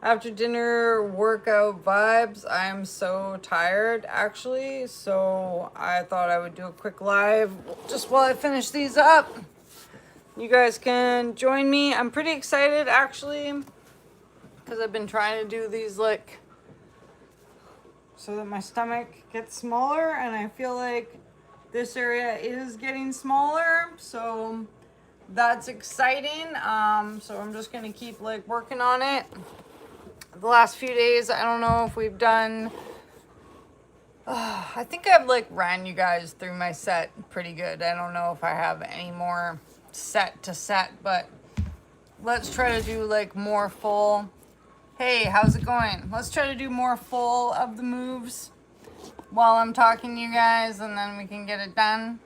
After dinner workout vibes. I'm so tired actually, so I thought I would do a quick live just while I finish these up. You guys can join me. I'm pretty excited actually because I've been trying to do these like so that my stomach gets smaller, and I feel like this area is getting smaller, so that's exciting. So I'm just gonna keep like working on it. The last few days, I don't know if we've done, I think I've like ran you guys through my set pretty good. I don't know if I have any more set to set, but let's try to do like more full. Hey, how's it going? Let's try to do more full of the moves while I'm talking to you guys, and then we can get it done.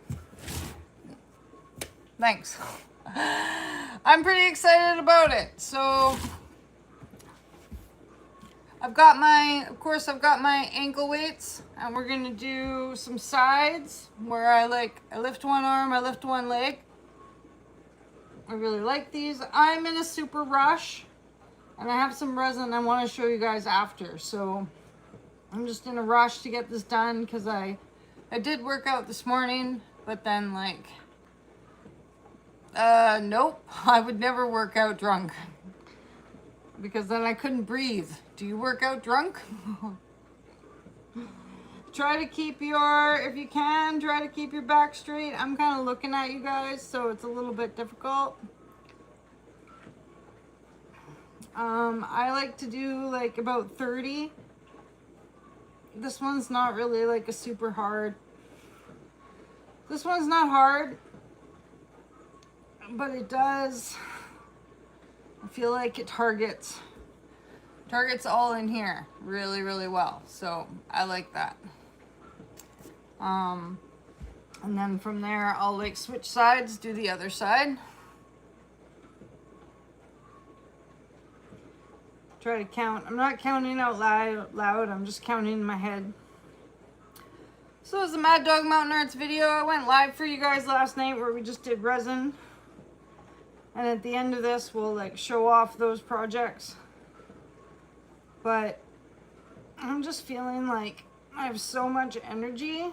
Thanks. I'm pretty excited about it. So I've got my ankle weights, and we're gonna do some sides where I lift one arm, I lift one leg. I really like these. I'm in a super rush, and I have some resin I want to show you guys after. So I'm just in a rush to get this done because I did work out this morning, but then nope, I would never work out drunk because then I couldn't breathe. Do you work out drunk? Try to keep if you can, try to keep your back straight. I'm kind of looking at you guys, so it's a little bit difficult. I like to do like about 30. This one's not really like a super hard. This one's not hard, but it does, I feel like it targets all in here really, really well. So I like that. And then from there, I'll like switch sides, do the other side. Try to count. I'm not counting out loud. I'm just counting in my head. So it was the Maddogmountainarts video. I went live for you guys last night where we just did resin. And at the end of this, we'll like show off those projects. But I'm just feeling like I have so much energy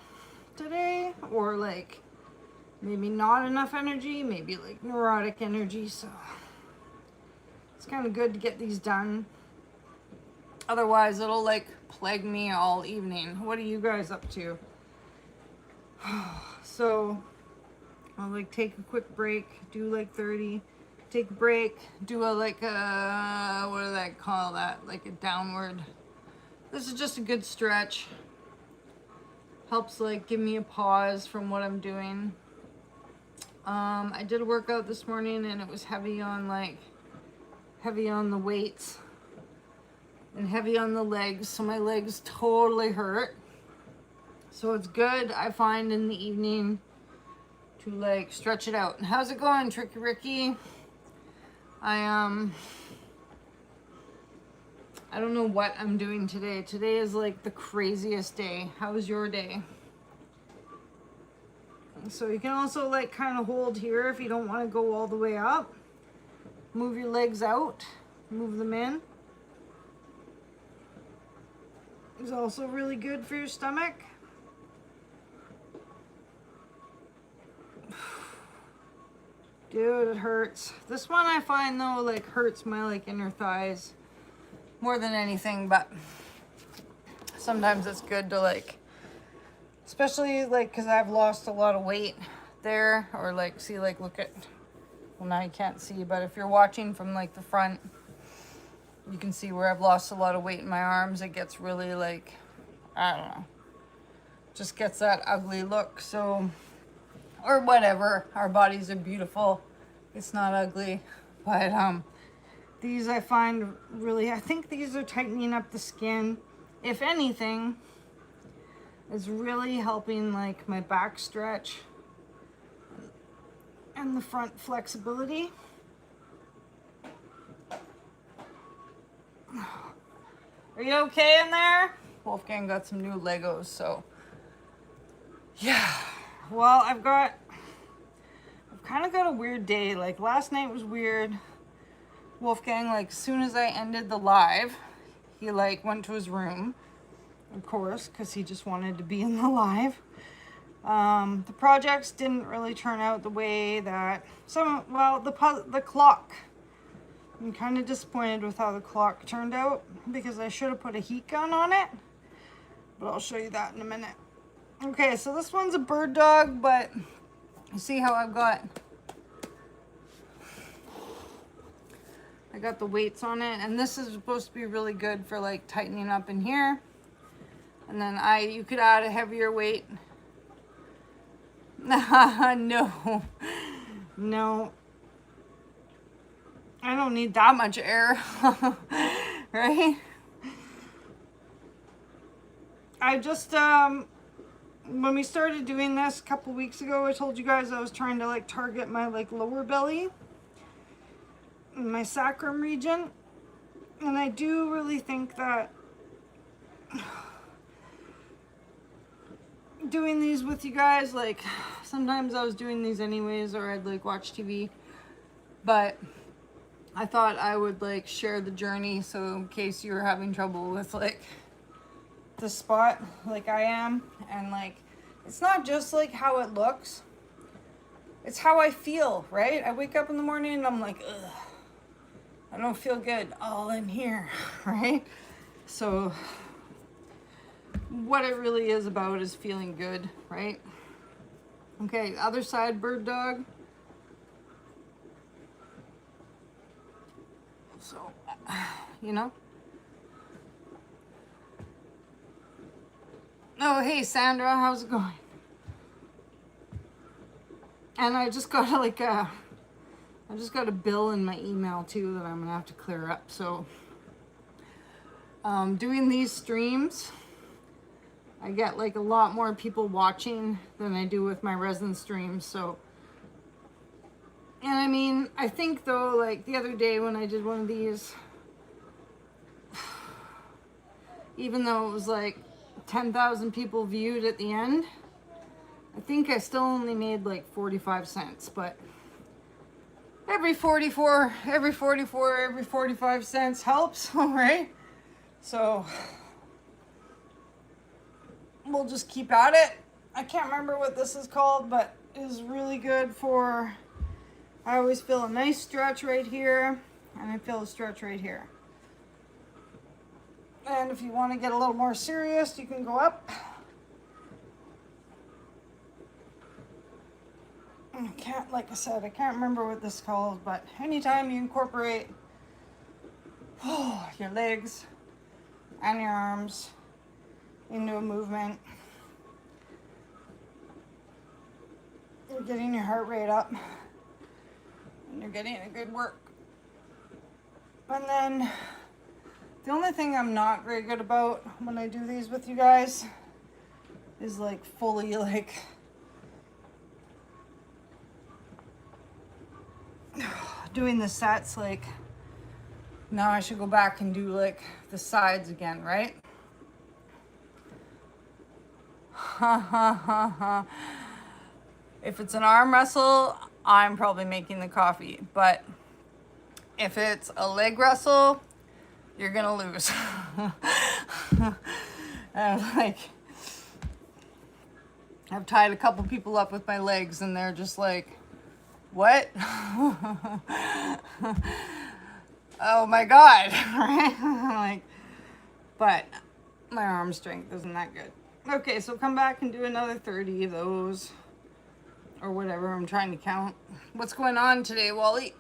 today, or like maybe not enough energy, maybe like neurotic energy. So it's kind of good to get these done. Otherwise, it'll like plague me all evening. What are you guys up to? So I'll like take a quick break, do like 30, take a break, do a like a, what do they call that? Like a downward. This is just a good stretch. Helps like give me a pause from what I'm doing. I did a workout this morning and it was heavy on the weights and heavy on the legs, so my legs totally hurt. So it's good, I find, in the evening to like stretch it out. And how's it going, Tricky Ricky? I don't know what I'm doing today. Today is like the craziest day. How was your day? So you can also like kind of hold here if you don't want to go all the way up. Move your legs out, move them in. It's also really good for your stomach. Dude, it hurts. This one I find though like hurts my like inner thighs more than anything, but sometimes it's good to like, especially like because I've lost a lot of weight there, or like see like look at, well now you can't see, but if you're watching from like the front, you can see where I've lost a lot of weight in my arms. It gets really like, I don't know, just gets that ugly look. So, or whatever, our bodies are beautiful, it's not ugly. But these I find really, I think these are tightening up the skin. If anything, it's really helping like my back stretch and the front flexibility. Are you okay in there? Wolfgang got some new Legos, so yeah. Well, I've kind of got a weird day. Like last night was weird. Wolfgang, like, as soon as I ended the live, he, like, went to his room, of course, because he just wanted to be in the live. The projects didn't really turn out the way that the clock. I'm kind of disappointed with how the clock turned out because I should have put a heat gun on it, but I'll show you that in a minute. Okay, so this one's a bird dog, but you see how I got the weights on it, and this is supposed to be really good for like tightening up in here. And then you could add a heavier weight. No, no, I don't need that much air, right? I just, when we started doing this a couple weeks ago, I told you guys I was trying to like target my like lower belly, my sacrum region, and I do really think that doing these with you guys, like sometimes I was doing these anyways, or I'd like watch TV, but I thought I would like share the journey, so in case you were having trouble with like the spot like I am, and like it's not just like how it looks, it's how I feel, right? I wake up in the morning and I'm like, ugh, I don't feel good all in here, right? So what it really is about is feeling good, right? Okay, other side, bird dog. So, you know. Oh, hey, Sandra, how's it going? And I just got a bill in my email too that I'm gonna have to clear up. So, doing these streams, I get like a lot more people watching than I do with my resin streams. So, and I mean, I think though, like the other day when I did one of these, even though it was like 10,000 people viewed at the end, I think I still only made like 45 cents, but every 45 cents helps, right? So we'll just keep at it. I can't remember what this is called, but it is really good for, I always feel a nice stretch right here, and I feel a stretch right here. And if you want to get a little more serious, you can go up. Like I said, I can't remember what this is called, but anytime you incorporate your legs and your arms into a movement, you're getting your heart rate up and you're getting a good work. And then the only thing I'm not very good about when I do these with you guys is like fully like doing the sets. Like now I should go back and do like the sides again, right? If it's an arm wrestle, I'm probably making the coffee, but if it's a leg wrestle, you're gonna lose. Like, I've tied a couple people up with my legs and they're just like, what? Oh my God, right? Like, but my arm strength isn't that good. Okay, so come back and do another 30 of those or whatever I'm trying to count. What's going on today, Wally?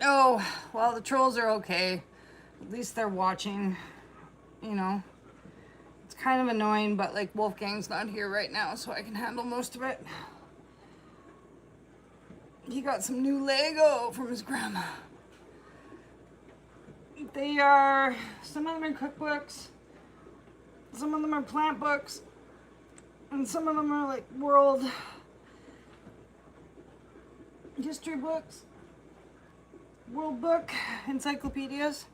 Oh, well, the trolls are okay. At least they're watching, you know. It's kind of annoying, but like Wolfgang's not here right now, so I can handle most of it. He got some new Lego from his grandma. They are, some of them are cookbooks, some of them are plant books, and some of them are like world history books, world book, encyclopedias.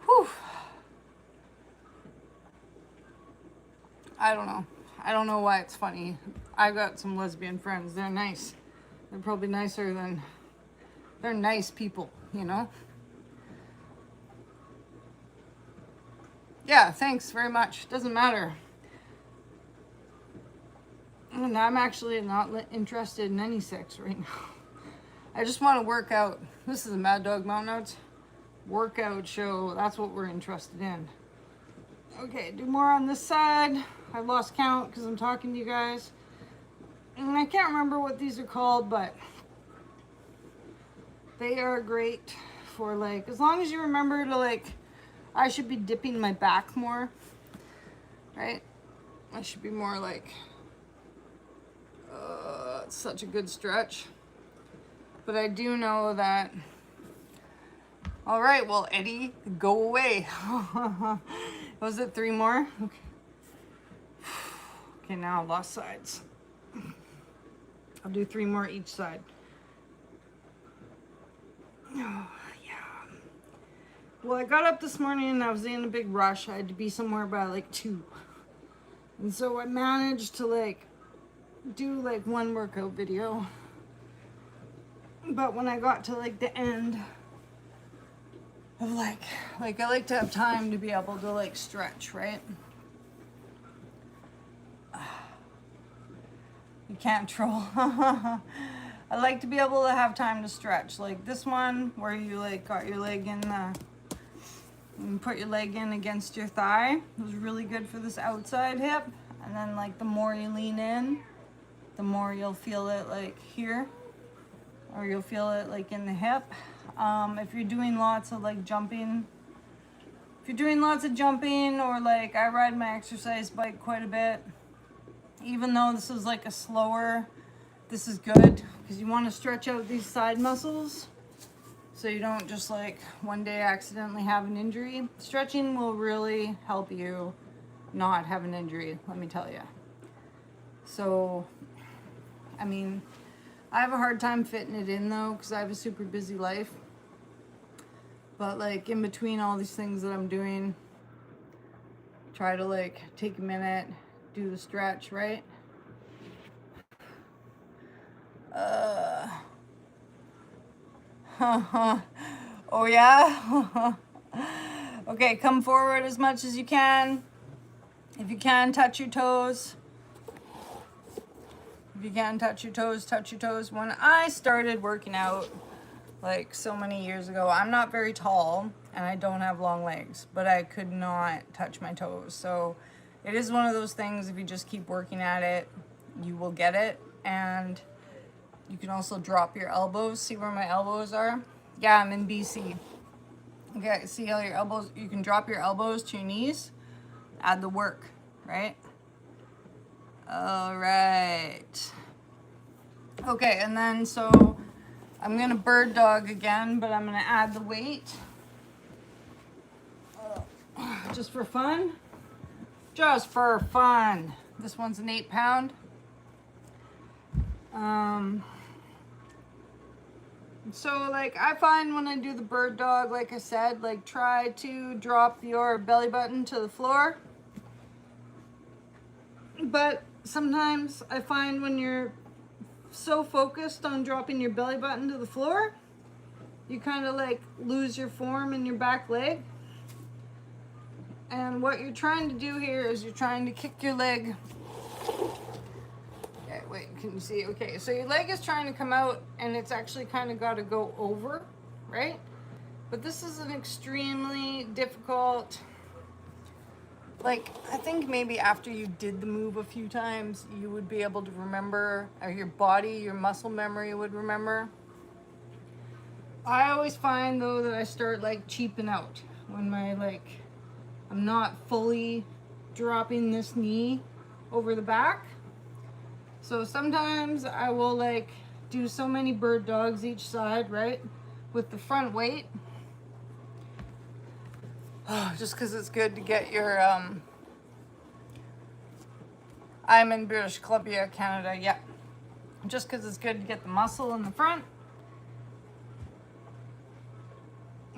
Whew. I don't know. I don't know why it's funny. I've got some lesbian friends. They're nice. They're probably nicer than, they're nice people, you know? Yeah, thanks very much. Doesn't matter. And I'm actually not interested in any sex right now. I just want to work out. This is a Maddogmountainarts workout show. That's what we're interested in. Okay, do more on this side. I lost count because I'm talking to you guys. And I can't remember what these are called, but they are great for like, as long as you remember to like, I should be dipping my back more, right? I should be more like, it's such a good stretch. But I do know that, all right, well, Eddie, go away. Was it 3 more? Okay. Okay, now I've lost sides. I'll do 3 more each side. Oh, yeah. Well, I got up this morning and I was in a big rush. I had to be somewhere by like 2. And so I managed to like do like 1 workout video. But when I got to like the end of like I like to have time to be able to like stretch, right? You can't troll. I like to be able to have time to stretch. Like this one where you like got your leg in the, and put your leg in against your thigh. It was really good for this outside hip. And then like the more you lean in, the more you'll feel it like here. Or you'll feel it like in the hip. If you're doing lots of like jumping, or like I ride my exercise bike quite a bit, even though this is like a slower, this is good because you want to stretch out these side muscles so you don't just like one day accidentally have an injury. Stretching will really help you not have an injury, let me tell you. So, I mean, I have a hard time fitting it in though because I have a super busy life. But like in between all these things that I'm doing, try to like take a minute, do the stretch, right? Oh yeah? Okay, come forward as much as you can. If you can, touch your toes. If you can touch your toes, touch your toes. When I started working out, like so many years ago, I'm not very tall and I don't have long legs, but I could not touch my toes. So it is one of those things, if you just keep working at it, you will get it. And you can also drop your elbows. See where my elbows are? Yeah, I'm in BC. Okay, see how your elbows, you can drop your elbows to your knees, add the work, right? All right. Okay, and then so I'm gonna bird dog again, but I'm gonna add the weight. Just for fun. Just for fun. This one's an 8-pound. So like I find when I do the bird dog, like I said, like try to drop your belly button to the floor. But sometimes I find when you're so focused on dropping your belly button to the floor, you kind of like lose your form in your back leg. And what you're trying to do here is you're trying to kick your leg. Okay, wait, can you see? Okay, so your leg is trying to come out and it's actually kind of got to go over, right? But this is an extremely difficult, like, I think maybe after you did the move a few times, you would be able to remember, or your body, your muscle memory would remember. I always find though that I start like cheaping out when my like, I'm not fully dropping this knee over the back. So sometimes I will like do so many bird dogs each side, right? With the front weight. Just because it's good to get your, I'm in British Columbia, Canada, yeah. Just because it's good to get the muscle in the front.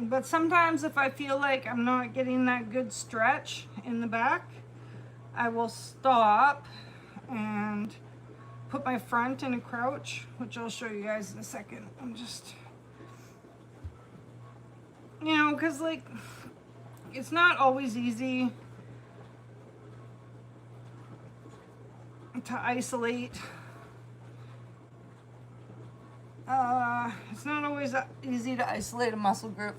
But sometimes if I feel like I'm not getting that good stretch in the back, I will stop and put my front in a crouch, which I'll show you guys in a second. I'm just, you know, because like it's not always easy to isolate. It's not always easy to isolate a muscle group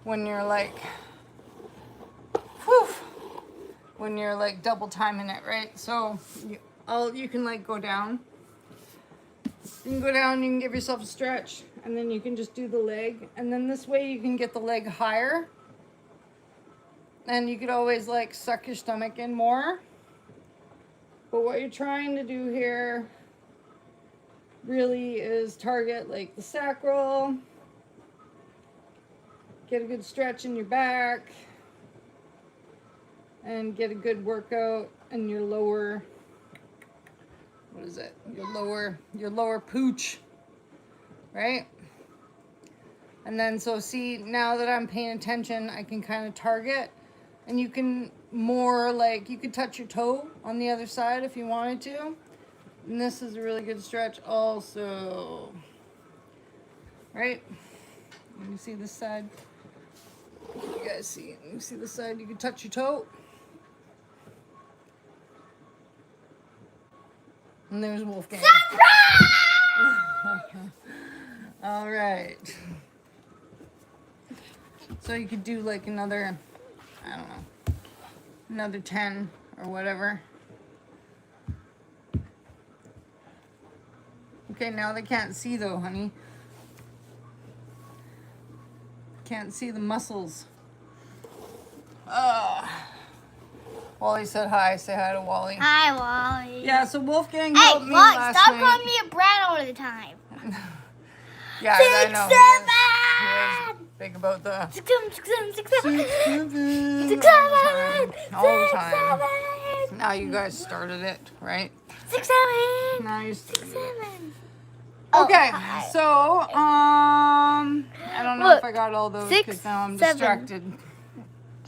when you're like, whew, when you're like double timing it, right? So you can like go down. You can go down, you can give yourself a stretch, and then you can just do the leg. And then this way you can get the leg higher. And you could always like suck your stomach in more. But what you're trying to do here really is target like the sacral, get a good stretch in your back, and get a good workout in your lower, what is it? Your lower pooch, right? And then so see, now that I'm paying attention, I can kind of target, and you can more like, you could touch your toe on the other side if you wanted to. And this is a really good stretch also, right? Let me see this side. You guys see, let me see this side. You can touch your toe. And there's Wolfgang. All right. So you could do like another, I don't know, another 10 or whatever. Okay, now they can't see though, honey. Can't see the muscles. Wally said hi. Say hi to Wally. Hi, Wally. Yeah, so Wolfgang helped me last stop night. calling me a brat all the time. Yeah, 6, I know. 7. He is big about the 6, 7, 6, 7, 6, 7, 6, 6, 7, all the time. 6, 7, Now you guys started it, right? 6, 7. Now you started 6, 7. it. Okay, so I don't know if I got all those because now I'm distracted.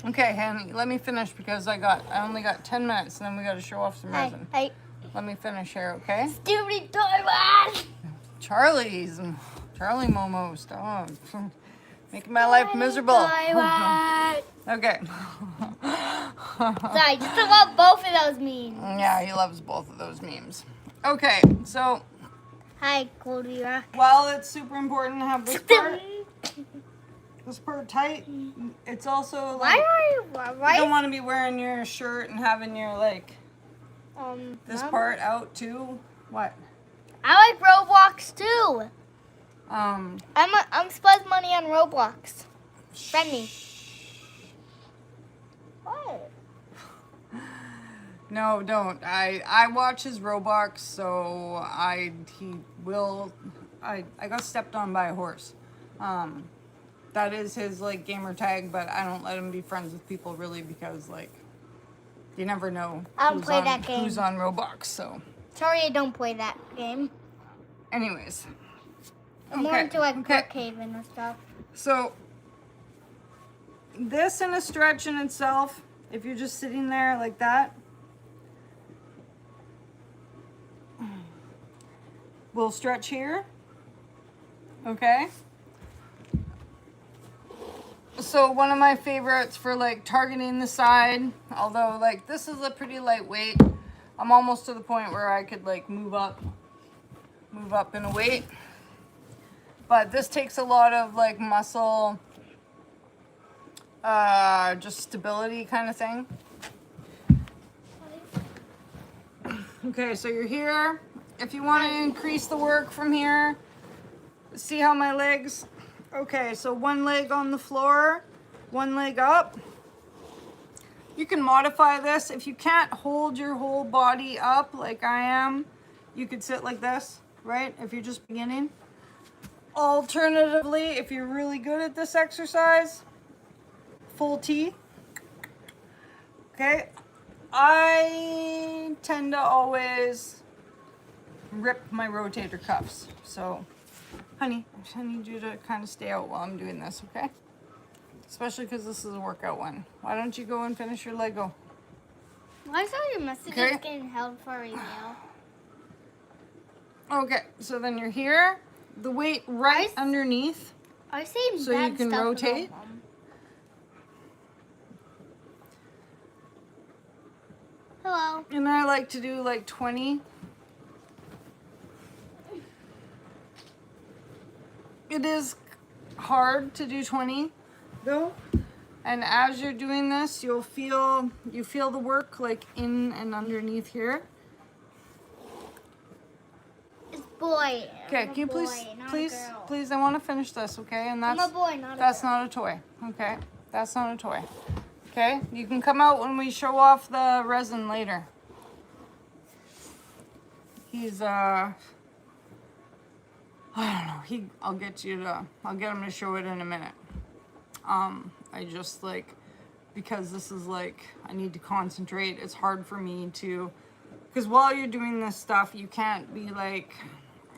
Okay, honey, let me finish because I only got 10 minutes, and then we got to show off some resin. Let me finish here, okay? Stupid Taiwan. Charlie Momo, stop. Making my life miserable. Taiwan. Okay. Sorry, just about both of those memes. Yeah, he loves both of those memes. Okay, so Hi, Cody Rock. while it's super important to have this part tight, it's also like you don't want to be wearing your shirt and having your like this part out too. What? I like Roblox too. I'm spend money on Roblox. Friend me. What? No, don't. I watch his Roblox, so I got stepped on by a horse. That is his like gamer tag, but I don't let him be friends with people really because like you never know who's on Roblox. So Sorry, I don't play that game. anyways. I'm more into like Brookhaven and stuff. So this in a stretch in itself, if you're just sitting there like that, we'll stretch here. Okay. So one of my favorites for like targeting the side, although like this is a pretty lightweight, I'm almost to the point where I could like move up in a weight. But this takes a lot of like muscle, just stability kind of thing. Okay, so you're here. If you want to increase the work from here, see how my legs, okay, so one leg on the floor, one leg up. You can modify this. If you can't hold your whole body up like I am, you could sit like this, right? If you're just beginning. Alternatively, if you're really good at this exercise, full T. Okay, I tend to always rip my rotator cuffs. So, honey, I need you to kind of stay out while I'm doing this, okay? Especially because this is a workout one. Why don't you go and finish your Lego? Why is all your messages getting held for email? Okay, so then you're here. The weight right underneath. I was saying So you bad can stuff about rotate. Mom. Hello. And I like to do like 20. It is hard to do 20 though. And as you're doing this, you feel the work like in and underneath here. It's boy. Okay, I'm can you a please, boy, not a please, girl. please, I want to finish this, okay? And I'm that's a boy, not a that's girl. not a toy, okay? That's not a toy, okay? You can come out when we show off the resin later. He's I don't know. I'll get him to show it in a minute. I just like, because this is like, I need to concentrate. It's hard for me to, because while you're doing this stuff, you can't be like,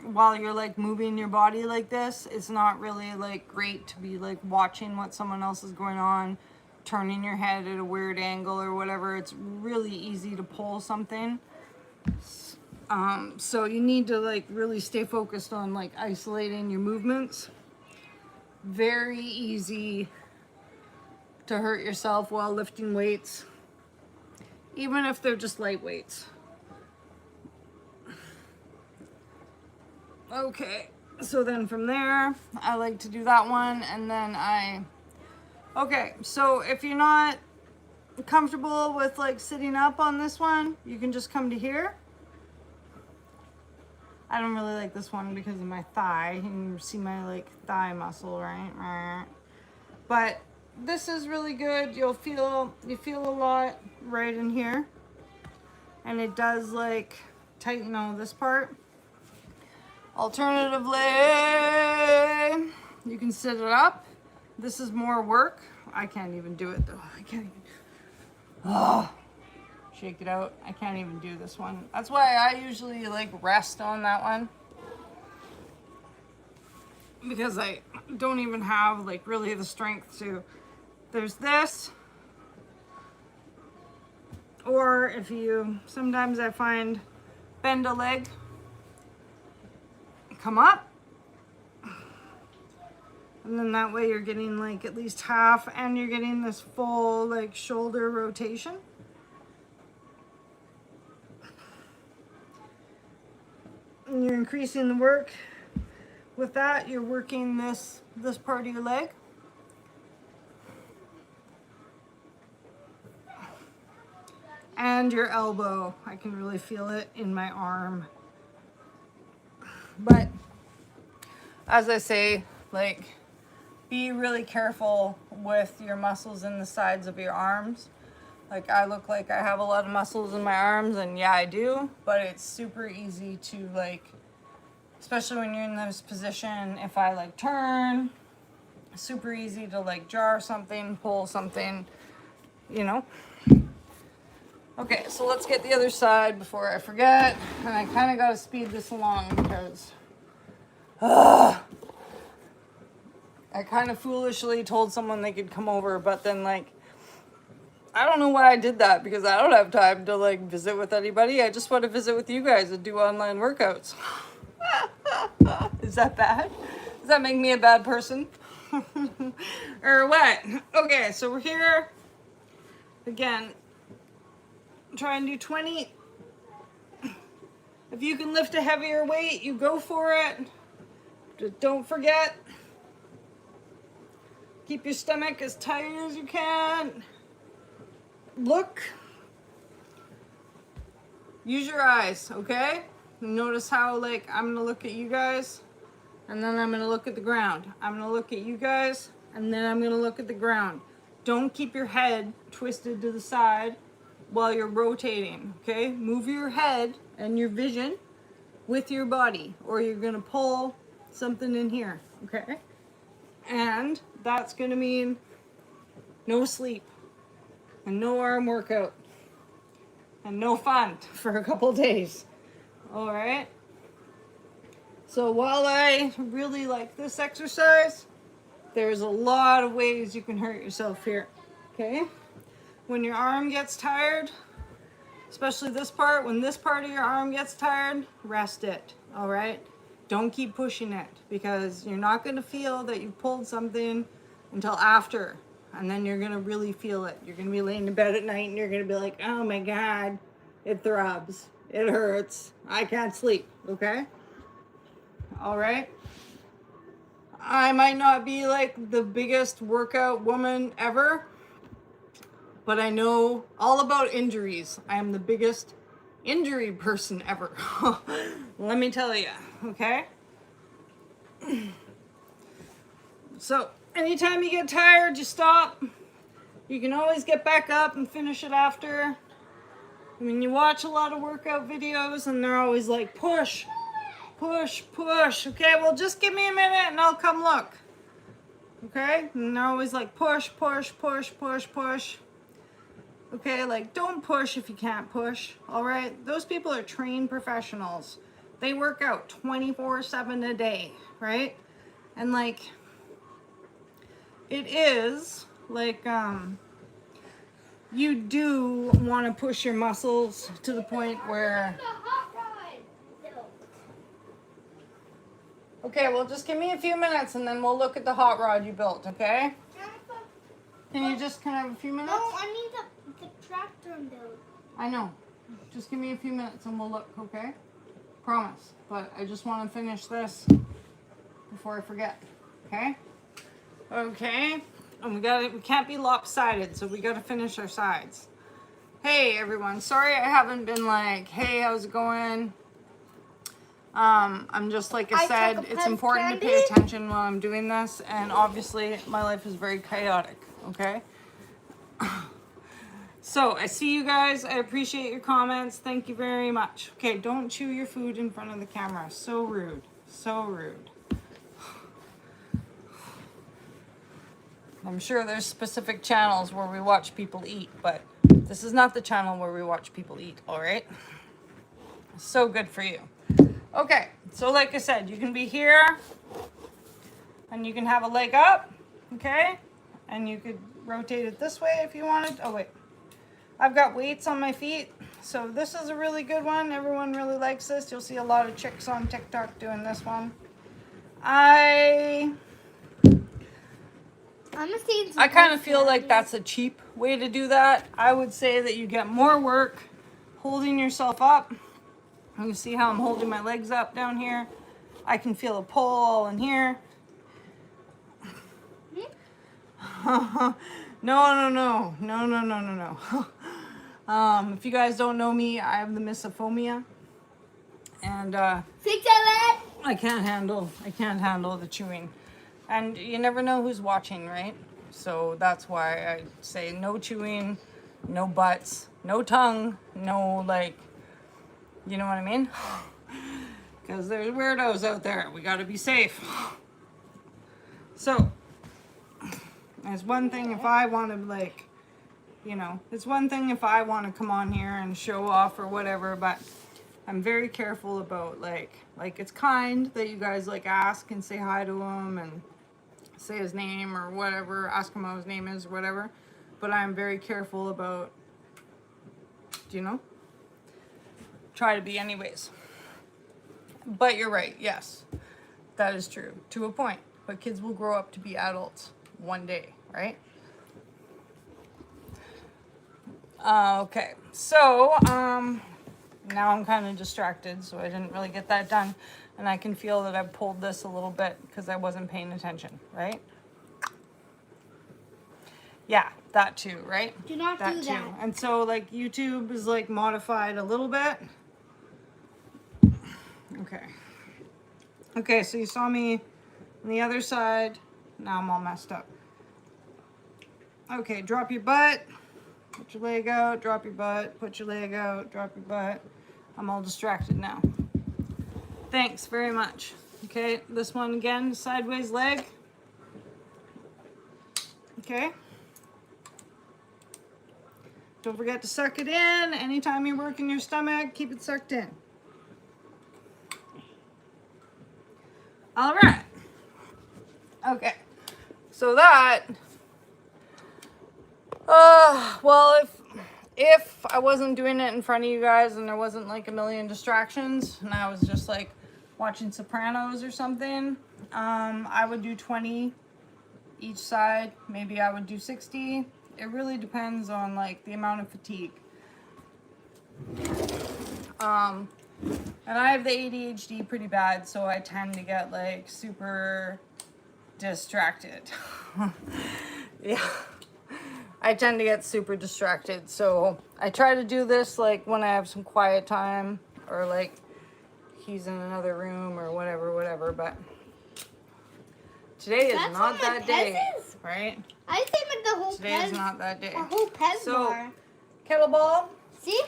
while you're like moving your body like this, it's not really like great to be like watching what someone else is going on, turning your head at a weird angle or whatever. It's really easy to pull something. So you need to like really stay focused on like isolating your movements. Very easy to hurt yourself while lifting weights, even if they're just light weights. Okay, so then from there, I like to do that one, and then okay, so if you're not comfortable with like sitting up on this one, you can just come to here. I don't really like this one because of my thigh. You can see my like thigh muscle, right? But this is really good. You feel a lot right in here. And it does like tighten all this part. Alternatively, you can sit it up. This is more work. I can't even do it though. I can't even. Oh. Shake it out. I can't even do this one. That's why I usually like rest on that one, because I don't even have like really the strength to. There's this, or if you, sometimes I find bend a leg, come up, and then that way you're getting like at least half, and you're getting this full like shoulder rotation. And you're increasing the work. With that, you're working this part of your leg. And your elbow. I can really feel it in my arm. But as I say, like, be really careful with your muscles in the sides of your arms. Like, I look like I have a lot of muscles in my arms, and yeah, I do, but it's super easy to like, especially when you're in this position, if I like turn, super easy to like jar something, pull something, you know. Okay, so let's get the other side before I forget. And I kind of got to speed this along because I kind of foolishly told someone they could come over, but then like, I don't know why I did that, because I don't have time to like visit with anybody. I just want to visit with you guys and do online workouts. Is that bad? Does that make me a bad person? Or what? Okay, so we're here. Again, try and do 20. If you can lift a heavier weight, you go for it. Just don't forget. Keep your stomach as tight as you can. Look. Use your eyes, okay? Notice how, like, I'm gonna look at you guys, and then I'm gonna look at the ground. I'm gonna look at you guys, and then I'm gonna look at the ground. Don't keep your head twisted to the side while you're rotating, okay? Move your head and your vision with your body, or you're gonna pull something in here, okay? And that's gonna mean no sleep, and no arm workout, and no fun for a couple days. All right. So while I really like this exercise, there's a lot of ways you can hurt yourself here. Okay. When your arm gets tired, especially this part, when this part of your arm gets tired, rest it. all right? Don't keep pushing it because you're not going to feel that you pulled something until after. And then you're going to really feel it. You're going to be laying in bed at night and you're going to be like, oh my God, it throbs. It hurts. I can't sleep, okay? All right? I might not be like the biggest workout woman ever, but I know all about injuries. I am the biggest injury person ever. Let me tell you, okay? So, anytime you get tired, you stop. You can always get back up and finish it after. I mean, you watch a lot of workout videos and they're always like, push, push, push. Okay, well, just give me a minute and I'll come look. Okay? And they're always like, push, push, push, push, push. Okay, like, don't push if you can't push. All right? Those people are trained professionals. They work out 24/7 a day, right? And like, it is like, you do want to push your muscles to the point where, okay, well, just give me a few minutes and then we'll look at the hot rod you built, okay? Can you just kind of have a few minutes? No, I need the tractor build. I know. Just give me a few minutes and we'll look, okay? Promise. But I just want to finish this before I forget, okay? Okay. And we can't be lopsided, so we gotta finish our sides. Hey everyone, sorry I haven't been like, hey, how's it going? I'm just, like I said, it's important to pay attention while I'm doing this, and obviously my life is very chaotic, okay? So I see you guys, I appreciate your comments, thank you very much. Okay, don't chew your food in front of the camera, so rude, so rude. I'm sure there's specific channels where we watch people eat, but this is not the channel where we watch people eat, all right? So good for you. Okay, so like I said, you can be here, and you can have a leg up, okay? And you could rotate it this way if you wanted. Oh, wait. I've got weights on my feet, so this is a really good one. Everyone really likes this. You'll see a lot of chicks on TikTok doing this one. I kind of feel like that's a cheap way to do that. I would say that you get more work holding yourself up. You see how I'm holding my legs up down here? I can feel a pull all in here. No, no, no, no, no, no, no, no. If you guys don't know me, I have the misophonia. And I can't handle the chewing. And you never know who's watching, right? So that's why I say no chewing, no butts, no tongue, no, like, you know what I mean? Because there's weirdos out there. We gotta be safe. So, it's one thing if I want to, like, you know, it's one thing if I want to come on here and show off or whatever, but I'm very careful about, like it's kind that you guys, like, ask and say hi to him and say his name or whatever, ask him how his name is or whatever, but I'm very careful about, you know, try to be anyways. But you're right, yes, that is true to a point, but kids will grow up to be adults one day, right? Okay, so now I'm kind of distracted, so I didn't really get that done. And I can feel that I pulled this a little bit because I wasn't paying attention, right? Yeah, that too, right? Do not that do too. that. And so, like, YouTube is, like, modified a little bit. Okay. Okay, so you saw me on the other side. Now I'm all messed up. Okay, drop your butt. Put your leg out, drop your butt. Put your leg out, drop your butt. I'm all distracted now. Thanks very much. Okay, this one again, sideways leg. Okay. Don't forget to suck it in. Anytime you're working your stomach, keep it sucked in. All right. Okay. So that, well, if I wasn't doing it in front of you guys and there wasn't like a million distractions and I was just like watching Sopranos or something, I would do 20 each side. Maybe I would do 60. It really depends on like the amount of fatigue. And I have the ADHD pretty bad, so I tend to get like super distracted. Yeah. I tend to get super distracted, so I try to do this like when I have some quiet time or like he's in another room or whatever, but today is That's not what my that day, Pez is? right? I think like the whole Today is not that day. A whole Pez So, bar. kettlebell, See?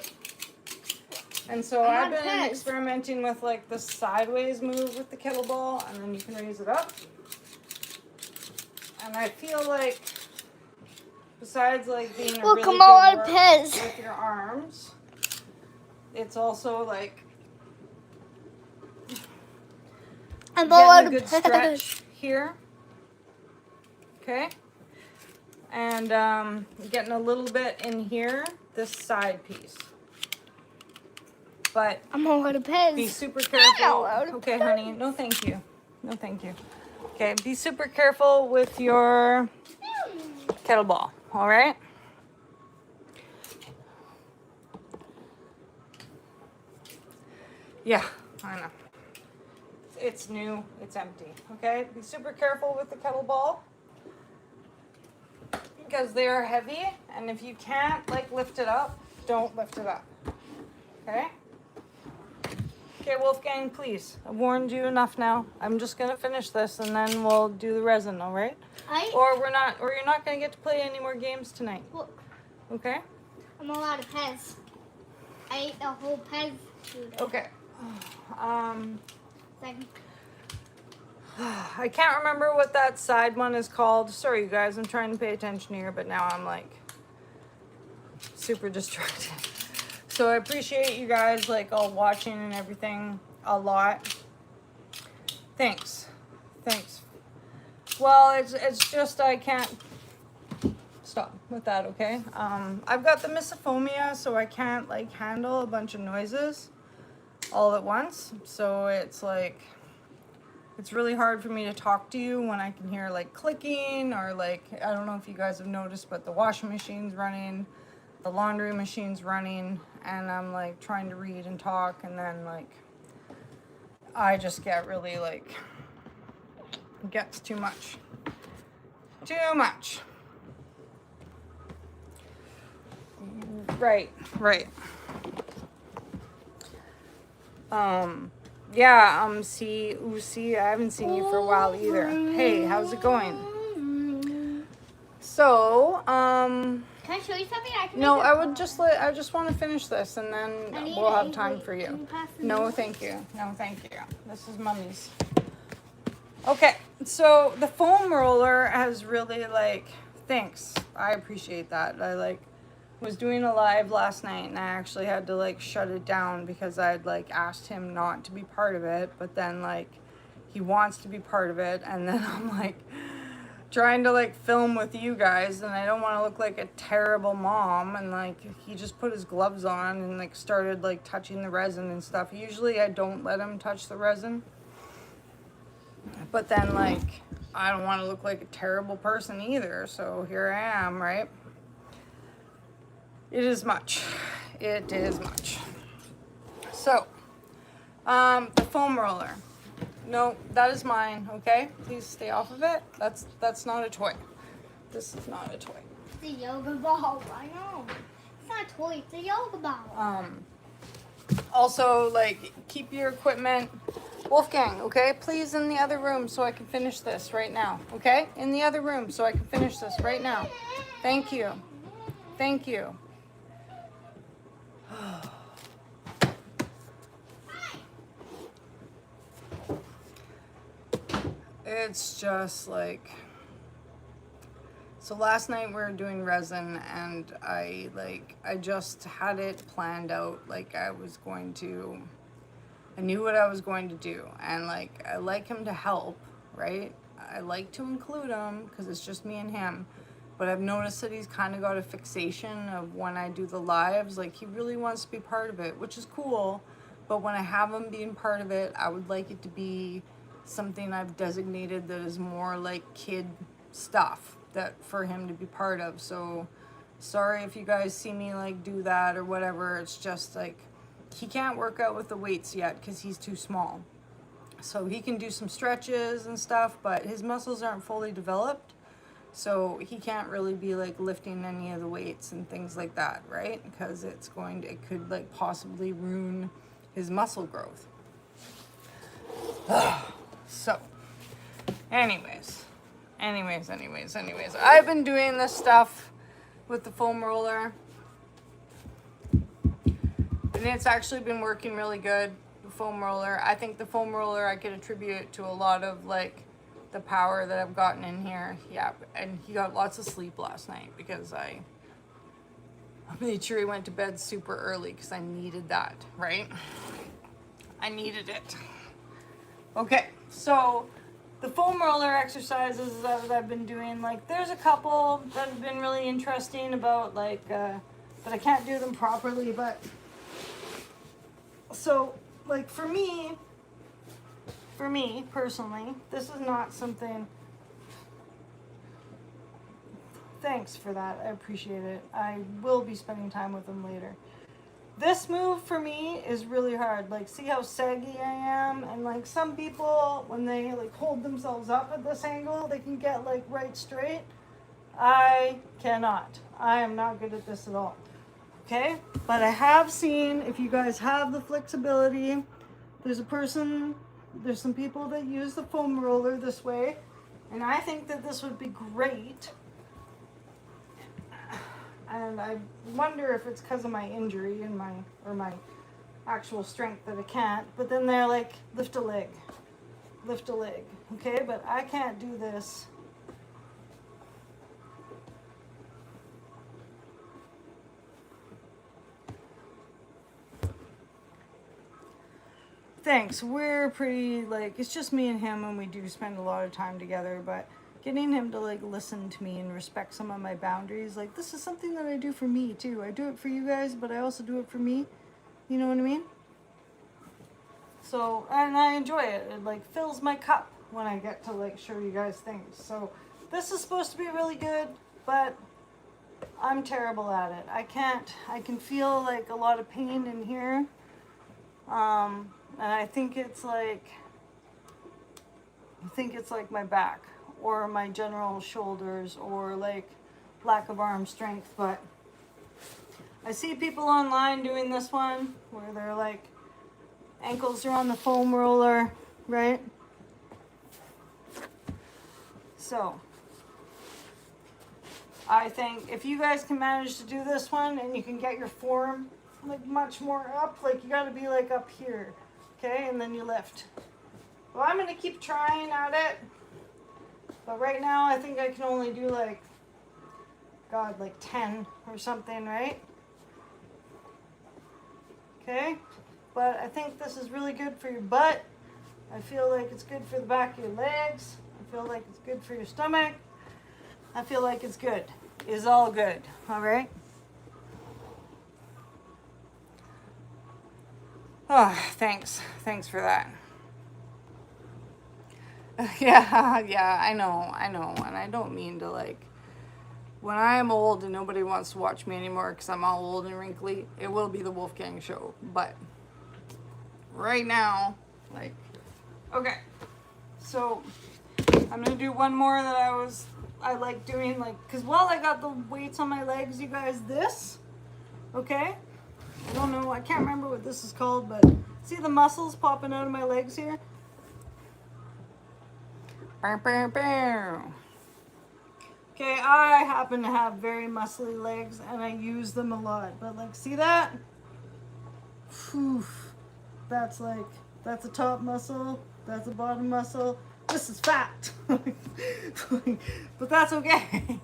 and so I'm I've on been Pez. experimenting with like the sideways move with the kettlebell, and then you can raise it up. And I feel like, besides like being a Look, really I'm good all on work Pez. with your arms, it's also like I'm all getting on a good Pez. stretch here. Okay. And getting a little bit in here, this side piece. But I'm all on Pez. be super not careful. allowed to Okay, play. honey. No, thank you. No, thank you. Okay, be super careful with your kettlebell. All right. Yeah, I know. It's new. It's empty. Okay. Be super careful with the kettlebell because they are heavy, and if you can't like lift it up, don't lift it up. Okay. Okay, Wolfgang, please. I've warned you enough now. I'm just gonna finish this and then we'll do the resin, all right? Or you're not gonna get to play any more games tonight. Look, Okay? I'm all out of Pez. I ate the whole Pez food. Okay. Second. I can't remember what that side one is called. Sorry, you guys. I'm trying to pay attention here, but now I'm like super distracted. So I appreciate you guys like all watching and everything a lot. Thanks. Well, it's just I can't stop with that, okay? I've got the misophonia, so I can't like handle a bunch of noises all at once. So it's like it's really hard for me to talk to you when I can hear like clicking or like I don't know if you guys have noticed, but the washing machine's running, the laundry machine's running, and I'm like trying to read and talk, and then like I just get really like it gets too much. Right. See, I haven't seen you for a while either. Hey, how's it going? So, Can I show you something? no, I just want to finish this and then we'll have time for you. No, thank you. This is Mummy's. Okay, so the foam roller has really like, thanks. I appreciate that. I like was doing a live last night and I actually had to like shut it down because I'd like asked him not to be part of it, but then like he wants to be part of it, and then I'm like trying to like film with you guys and I don't want to look like a terrible mom, and like he just put his gloves on and like started like touching the resin and stuff. Usually I don't let him touch the resin, but then like I don't want to look like a terrible person either, so here I am, right? It is much. So, the foam roller. No, that is mine, okay? Please stay off of it. That's not a toy. This is not a toy. It's a yoga ball. I know. It's not a toy. It's a yoga ball. Also, like, keep your equipment. Wolfgang, okay? Please in the other room so I can finish this right now, okay? In the other room so I can finish this right now. Thank you. It's just like, so last night we were doing resin and I just had it planned out. Like I knew what I was going to do, and like I like him to help, right? I like to include him because it's just me and him, but I've noticed that he's kind of got a fixation of when I do the lives, like he really wants to be part of it, which is cool, But when I have him being part of it, I would like it to be something I've designated that is more like kid stuff that for him to be part of. So sorry if you guys see me like do that or whatever. It's just like he can't work out with the weights yet because he's too small. So he can do some stretches and stuff, but his muscles aren't fully developed. So he can't really be like lifting any of the weights and things like that, right? Because it could like possibly ruin his muscle growth. So, anyways, I've been doing this stuff with the foam roller, and it's actually been working really good. The foam roller, I think the foam roller I could attribute to a lot of like the power that I've gotten in here. Yeah, and he got lots of sleep last night because I made sure he went to bed super early because I needed that, right? I needed it. Okay, so the foam roller exercises that I've been doing, like there's a couple that have been really interesting about like, but I can't do them properly, but so like for me personally, this is not something, thanks for that, I appreciate it. I will be spending time with them later. This move for me is really hard. Like, see how saggy I am? And like some people, when they like hold themselves up at this angle, they can get like right straight. I cannot. I am not good at this at all. Okay? But I have seen, if you guys have the flexibility, there's some people that use the foam roller this way. And I think that this would be great. And I wonder if it's because of my injury and my actual strength that I can't. But then they're like, lift a leg. Okay, but I can't do this. Thanks. We're pretty like, it's just me and him, and we do spend a lot of time together, but getting him to like listen to me and respect some of my boundaries, like this is something that I do for me too. I do it for you guys, but I also do it for me. You know what I mean? So, and I enjoy it. It like fills my cup when I get to like show you guys things. So this is supposed to be really good, but I'm terrible at it. I can feel like a lot of pain in here. And I think it's like my back or my general shoulders or like lack of arm strength. But I see people online doing this one where they're like ankles are on the foam roller, right? So I think if you guys can manage to do this one and you can get your form like much more up, like you got to be like up here, okay, and then you lift. Well, I'm gonna keep trying at it, but right now I think I can only do like 10 or something, right? Okay, but I think this is really good for your butt. I feel like it's good for the back of your legs. I feel like it's good for your stomach. I feel like it's good. It's all good, all right? Oh, thanks for that. Yeah, I know, and I don't mean to like, when I'm old and nobody wants to watch me anymore because I'm all old and wrinkly, it will be the Wolfgang show, but right now, like, okay, so I'm gonna do one more that I like doing, like, because while I got the weights on my legs, you guys, this, okay? I don't know, I can't remember what this is called, but see the muscles popping out of my legs here? Okay, I happen to have very muscly legs and I use them a lot, but like, see that? Whew. That's a top muscle, that's a bottom muscle. This is fat, but that's okay.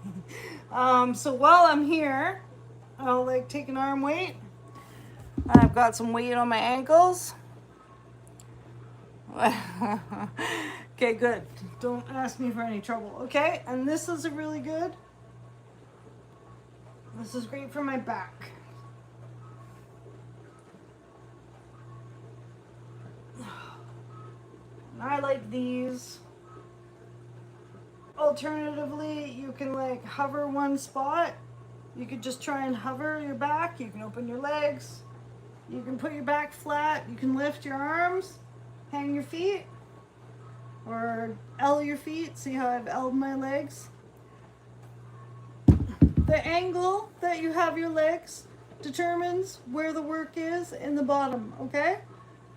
So while I'm here, I'll like take an arm weight. I've got some weight on my ankles. Okay, good. Don't ask me for any trouble, okay? And this is really good. This is great for my back. I like these. Alternatively, you can like hover one spot. You could just try and hover your back. You can open your legs. You can put your back flat. You can lift your arms, hang your feet, or L your feet. See how I've L'd my legs? The angle that you have your legs determines where the work is in the bottom, okay?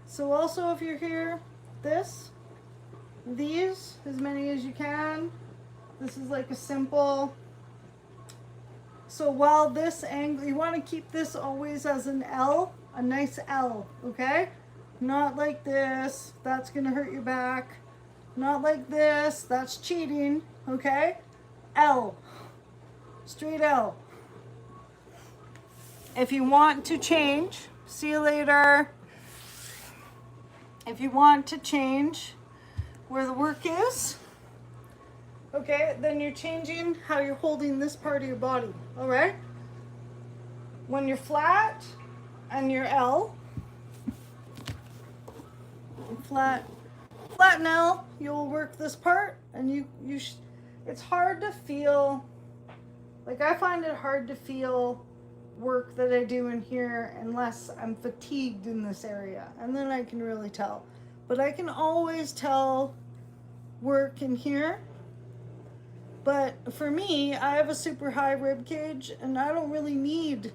So also if you're here, these, as many as you can. This is like a simple, so while this angle, you want to keep this always as an L, a nice L, okay? Not like this, that's gonna hurt your back. Not like this, that's cheating, okay? L, straight L. If you want to change, see you later. If you want to change where the work is, okay, then you're changing how you're holding this part of your body, all right? When you're flat and you're L, flat and L, you'll work this part, and it's hard to feel, like I find it hard to feel work that I do in here unless I'm fatigued in this area, and then I can really tell. But I can always tell work in here. But for me, I have a super high rib cage, and I don't really need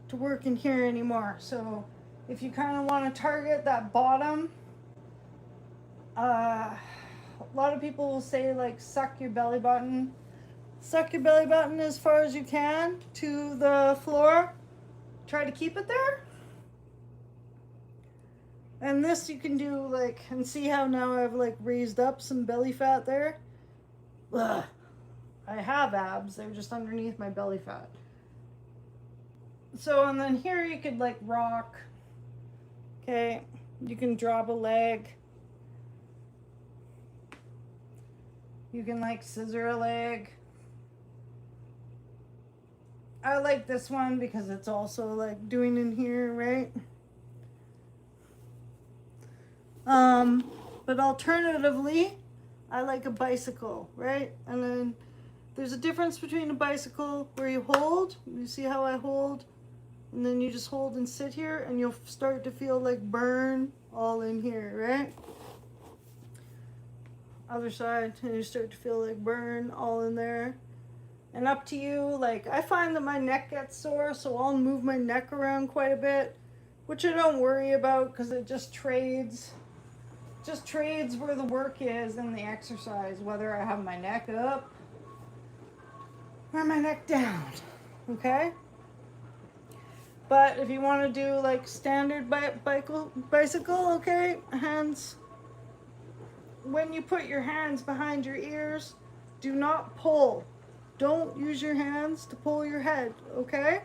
to work in here anymore. So if you kind of want to target that bottom, a lot of people will say like suck your belly button. Suck your belly button as far as you can to the floor. Try to keep it there. And this you can do like, and see how now I've like raised up some belly fat there. Ugh. I have abs, they're just underneath my belly fat. So, and then here you could like rock. Okay, you can drop a leg. You can like scissor a leg. I like this one because it's also like doing in here, right? But alternatively, I like a bicycle, right? And then there's a difference between a bicycle where you hold, you see how I hold, and then you just hold and sit here, and you'll start to feel like burn all in here, right? Other side, and you start to feel like burn all in there. And up to you, like I find that my neck gets sore, so I'll move my neck around quite a bit, which I don't worry about because it just trades where the work is in the exercise, whether I have my neck up or my neck down, okay? But if you want to do like standard bicycle, okay, hands, when you put your hands behind your ears, do not pull. Don't use your hands to pull your head, okay?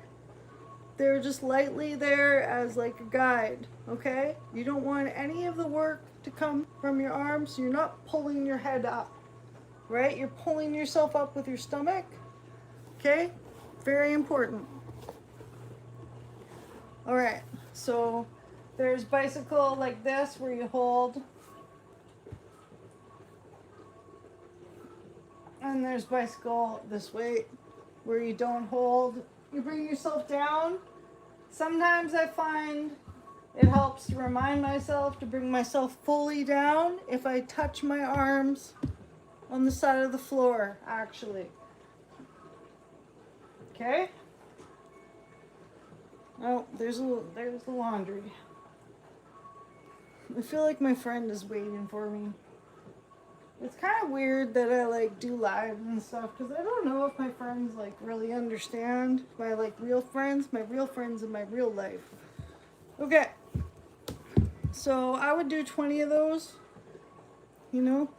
They're just lightly there as like a guide, okay? You don't want any of the work to come from your arms, so you're not pulling your head up, right? You're pulling yourself up with your stomach, okay? Very important. All right, so there's bicycle like this where you hold, and there's bicycle this way where you don't hold. You bring yourself down. Sometimes I find it helps to remind myself to bring myself fully down if I touch my arms on the side of the floor, actually. Okay? Oh, there's the laundry. I feel like my friend is waiting for me. It's kind of weird that I like do live and stuff because I don't know if my friends like really understand my like real friends in my real life. Okay. So I would do 20 of those, you know.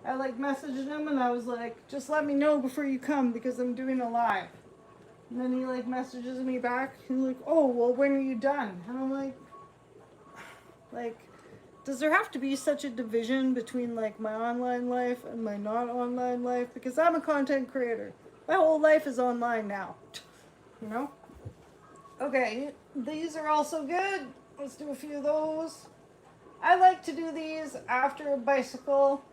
I like messaged him and I was like, just let me know before you come because I'm doing a live. And then he like messages me back and he's like, oh, well, when are you done? And I'm like, does there have to be such a division between like my online life and my not online life? Because I'm a content creator. My whole life is online now, you know? Okay, these are also good. Let's do a few of those. I like to do these after a bicycle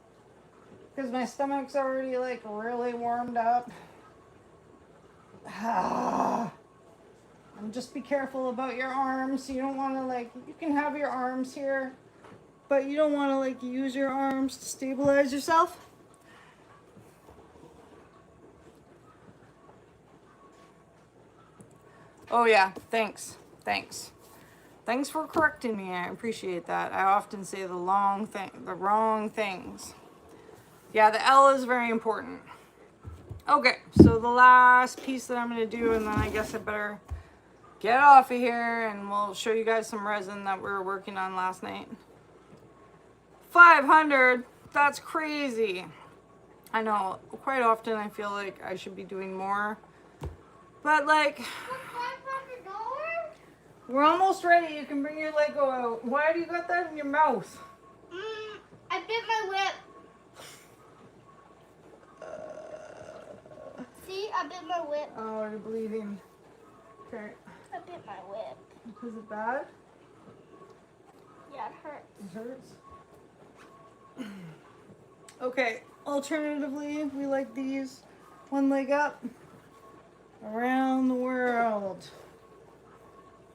because my stomach's already like really warmed up. And just be careful about your arms. You don't want to like, you can have your arms here, but you don't want to like use your arms to stabilize yourself. Oh yeah, thanks. Thanks for correcting me. I appreciate that. I often say the wrong things. Yeah, the L is very important. Okay, so the last piece that I'm going to do, and then I guess I better get off of here and we'll show you guys some resin that we were working on last night. 500, that's crazy. I know, quite often I feel like I should be doing more, but like, we're almost ready. You can bring your Lego out. Why do you got that in your mouth? I bit my lip. See, I bit my lip. Oh, you're bleeding. Okay. I bit my lip. Is it bad? Yeah, it hurts. It hurts. Okay, alternatively, we like these. One leg up, around the world.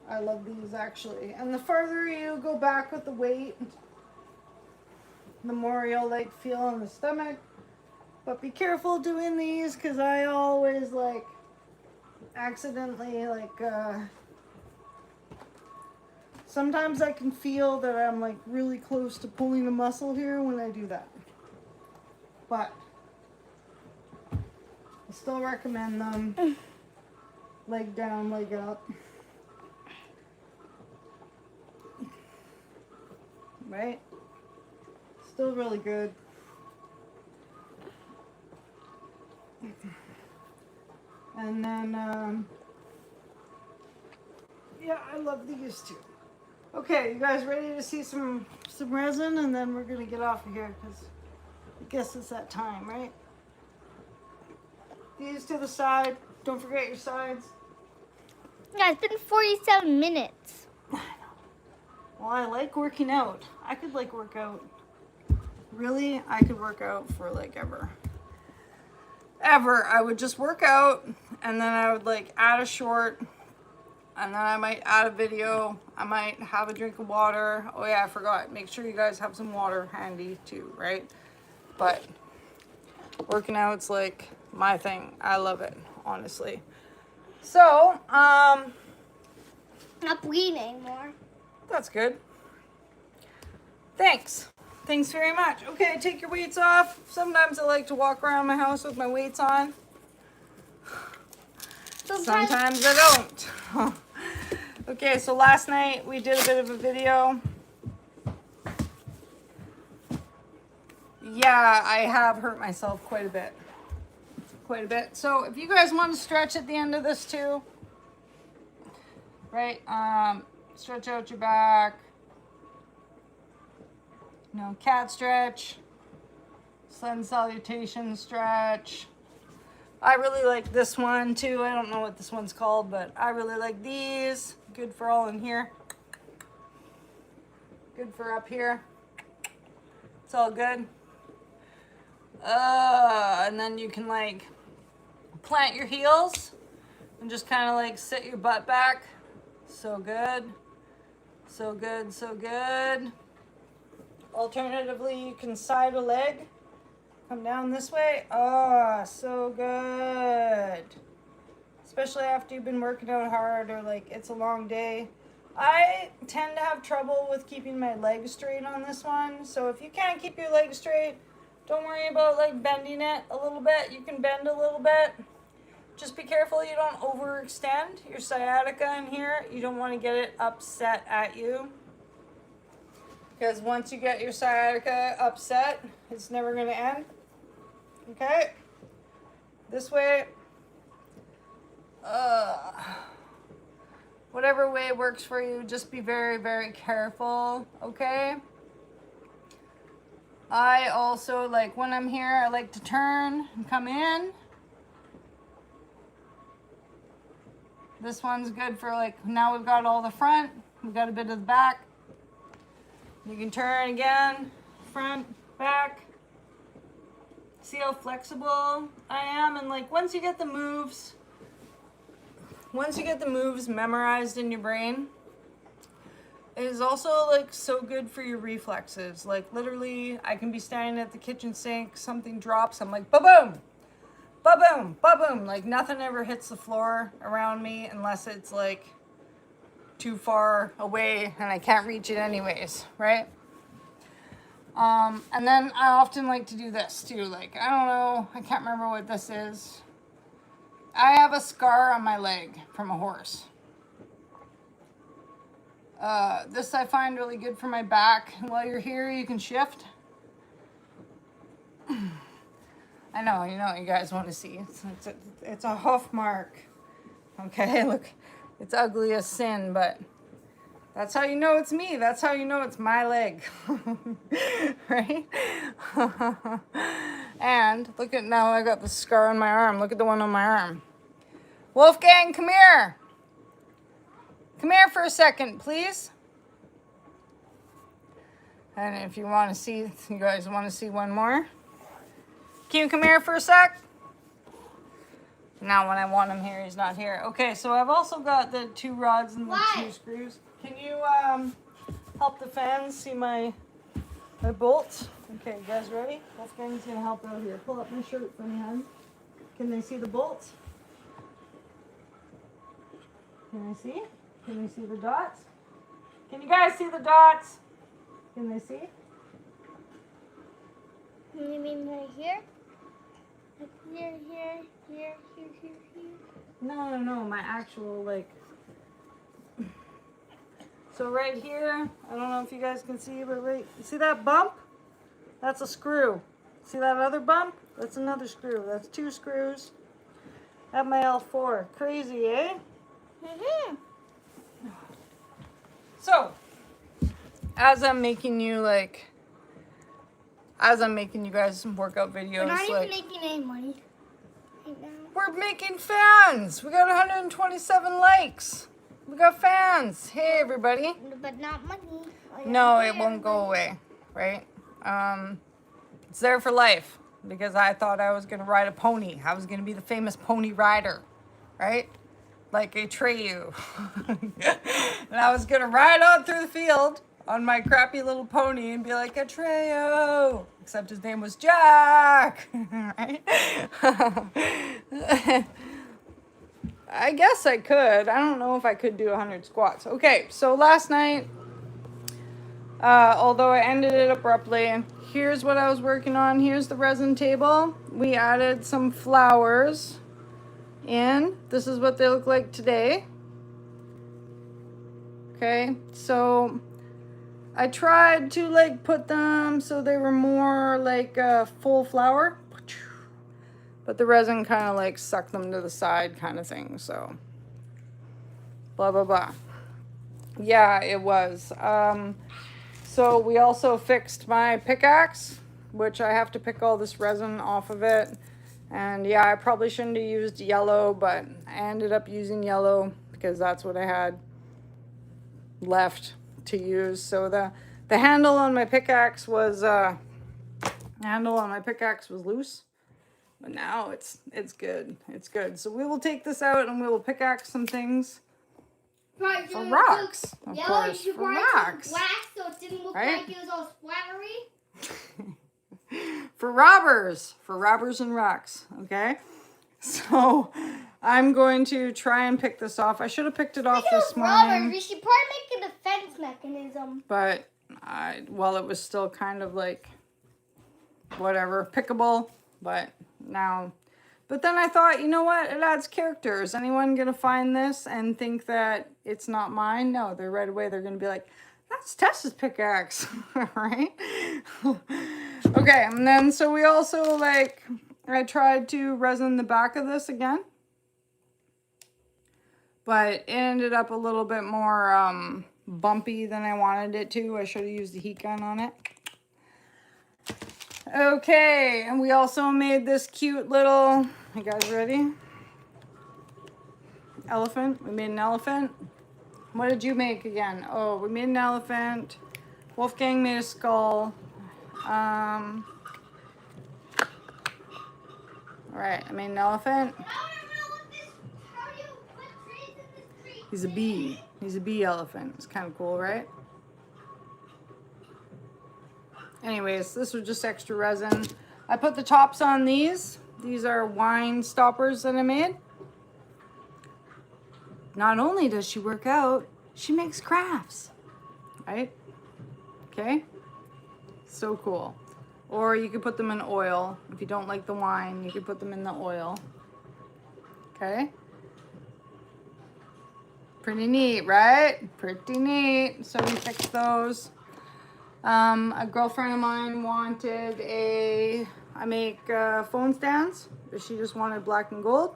I love these actually. And the farther you go back with the weight, the more you'll like feel in the stomach. But be careful doing these because I always like accidentally like sometimes I can feel that I'm like really close to pulling a muscle here when I do that. But I still recommend them. Leg down, leg up. Right? Still really good. And then, yeah, I love these too. Okay, you guys ready to see some resin? And then we're gonna get off of here because I guess it's that time, right? These to the side. Don't forget your sides. Yeah, it's been 47 minutes. I know. Well, I like working out. I could like work out. Really, I could work out for like ever. I would just work out and then I would like add a short and then I might add a video. I might have a drink of water. Oh yeah, I forgot. Make sure you guys have some water handy too, right? But working out's like my thing. I love it, honestly. So, Not bleeding anymore. that's good. Thanks. Thanks very much. Okay, take your weights off. Sometimes I like to walk around my house with my weights on. Sometimes I don't. Okay, so last night we did a bit of a video. Yeah, I have hurt myself quite a bit. So if you guys want to stretch at the end of this too, right? Stretch out your back. No, cat stretch, sun salutation stretch. I really like this one too. I don't know what this one's called, but I really like these. Good for all in here. Good for up here. It's all good. And then you can like plant your heels and just kind of like sit your butt back. So good. So good, so good. Alternatively, you can side a leg, come down this way. Oh, so good. Especially after you've been working out hard or like it's a long day. I tend to have trouble with keeping my legs straight on this one. So if you can't keep your legs straight, don't worry about like bending it a little bit. You can bend a little bit. Just be careful you don't overextend your sciatica in here. You don't want to get it upset at you. Because once you get your sciatica upset, it's never going to end. Okay? This way. Whatever way works for you, just be very, very careful. Okay? I also, like, when I'm here, I like to turn and come in. This one's good for, like, now we've got all the front. We've got a bit of the back. You can turn again, front, back. See how flexible I am? And like once you get the moves memorized in your brain, it is also like so good for your reflexes. Like literally, I can be standing at the kitchen sink, something drops, I'm like, ba-boom, ba-boom, ba-boom. Like nothing ever hits the floor around me unless it's like too far away and I can't reach it anyways, right? And then I often like to do this too. Like, I don't know, I can't remember what this is. I have a scar on my leg from a horse. This I find really good for my back. While you're here, you can shift. I know, you guys want to see. It's a hoof mark. Okay, look, it's ugly as sin, but that's how you know it's me. That's how you know it's my leg. Right? And look at now I got the scar on my arm. Look at the one on my arm. Wolfgang, come here. Come here for a second, please. And if you want to see, you guys want to see one more? Can you come here for a sec? Now when I want him here, he's not here. Okay, so I've also got the 2 rods and the 2 screws. Can you help the fans see my bolts? Okay, you guys ready? Wolfgang's gonna help out here. Pull up my shirt for me, hon. Can they see the bolts? Can they see? Can they see the dots? Can you guys see the dots? Can they see? You mean right here? Like here. No, my actual, like... So right here, I don't know if you guys can see, but right... You see that bump? That's a screw. See that other bump? That's another screw. That's 2 screws. At my L4. Crazy, eh? Mm-hmm. So, as I'm making you guys some workout videos, We're not even making any money right now. we're making fans. We got 127 likes. We got fans. Hey, everybody. But not money. No, it won't go away, right? It's there for life because I thought I was gonna ride a pony. I was gonna be the famous pony rider, right? Like Atreyu. And I was gonna ride on through the field on my crappy little pony and be like, Atreyu! Except his name was Jack! Right? I guess I could. I don't know if I could do 100 squats. Okay, so last night, although I ended it abruptly, here's what I was working on. Here's the resin table. We added some flowers in. This is what they look like today. Okay, so I tried to like put them so they were more like a full flower, but the resin kind of like sucked them to the side kind of thing. So blah blah blah. Yeah, it was. So we also fixed my pickaxe, which I have to pick all this resin off of it. And yeah, I probably shouldn't have used yellow, but I ended up using yellow because that's what I had left to use. So the handle on my pickaxe was loose, but now it's good. It's good. So we will take this out and we will pickaxe some things Right, for rocks, of course, you for wax rocks, so it didn't look right? like it was all splattery. For robbers and rocks. Okay, so I'm going to try and pick this off. I should have picked it off this morning. We should probably make a defense mechanism. But it was still kind of like whatever, pickable. But then I thought, you know what? It adds character. Is anyone gonna find this and think that it's not mine? No, they're right away. They're gonna be like, that's Tessa's pickaxe, right? Okay, and then so we also I tried to resin the back of this again, but it ended up a little bit more bumpy than I wanted it to. I should have used the heat gun on it. Okay, and we also made this cute little, you guys ready? Elephant. We made an elephant. What did you make again? Oh, we made an elephant. Wolfgang made a skull. All right, I made an elephant. He's a bee. He's a bee elephant. It's kind of cool, right? Anyways, this was just extra resin. I put the tops on these. These are wine stoppers that I made. Not only does she work out, she makes crafts, right? Okay, so cool. Or you could put them in oil. If you don't like the wine, you could put them in the oil. Okay. Pretty neat, right? Pretty neat. So we fixed those. A girlfriend of mine wanted I make phone stands, but she just wanted black and gold.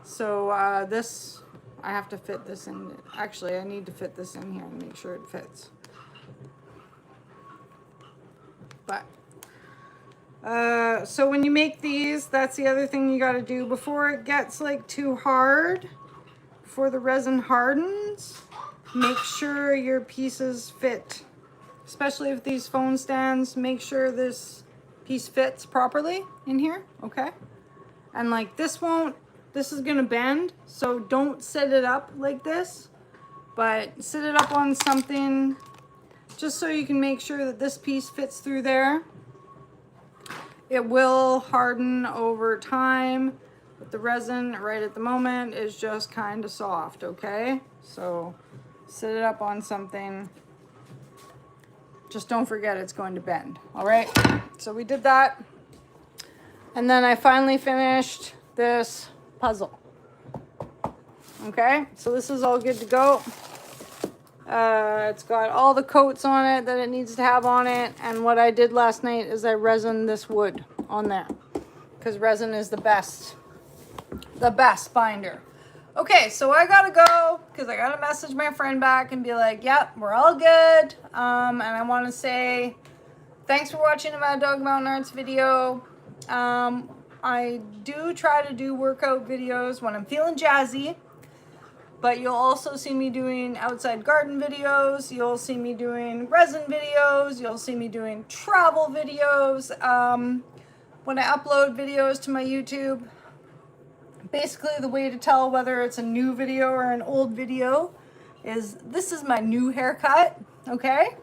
So this, I have to fit this in. Actually, I need to fit this in here and make sure it fits. But, so when you make these, that's the other thing you got to do before it gets like too hard, before the resin hardens, make sure your pieces fit. Especially if these phone stands, make sure this piece fits properly in here, okay? And like this is gonna bend, so don't set it up like this, but set it up on something just so you can make sure that this piece fits through there. It will harden over time, but the resin right at the moment is just kind of soft, okay? So set it up on something. Just don't forget it's going to bend, all right? So we did that. And then I finally finished this puzzle. Okay, so this is all good to go. It's got all the coats on it that it needs to have on it. And what I did last night is I resined this wood on there, because resin is the best binder. Okay, so I gotta go because I gotta message my friend back and be like, yep, we're all good. And I want to say thanks for watching a Mad Dog Mountain Arts video. I do try to do workout videos when I'm feeling jazzy, but you'll also see me doing outside garden videos. You'll see me doing resin videos. You'll see me doing travel videos. When I upload videos to my YouTube, basically the way to tell whether it's a new video or an old video is this is my new haircut, okay?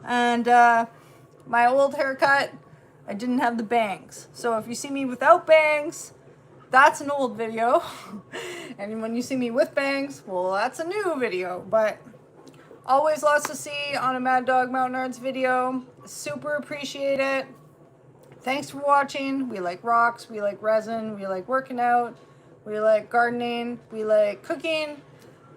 And my old haircut, I didn't have the bangs. So if you see me without bangs, that's an old video. And when you see me with bangs, well, that's a new video. But always lots to see on a Mad Dog Mountain Arts video. Super appreciate it. Thanks for watching. We like rocks, we like resin, we like working out, we like gardening, we like cooking.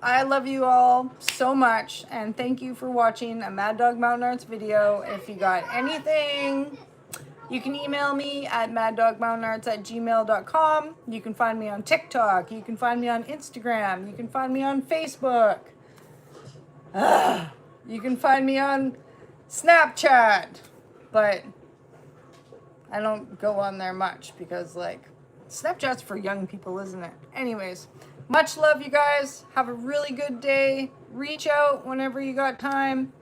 I love you all so much, and thank you for watching a Mad Dog Mountain Arts video. If you got anything, you can email me at maddogmountainarts@gmail.com. You can find me on TikTok. You can find me on Instagram. You can find me on Facebook. You can find me on Snapchat. But I don't go on there much because, like, Snapchat's for young people, isn't it? Anyways, much love, you guys. Have a really good day. Reach out whenever you got time.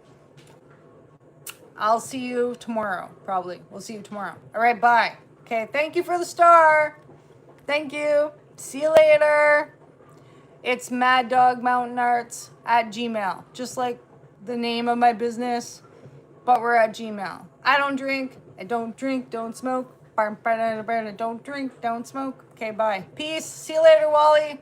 I'll see you tomorrow, probably. We'll see you tomorrow. All right, bye. Okay, thank you for the star. Thank you. See you later. It's maddogmountainarts@gmail. Just like the name of my business, but we're at Gmail. I don't drink. I don't drink, don't smoke. Don't drink, don't smoke. Okay, bye. Peace. See you later, Wally.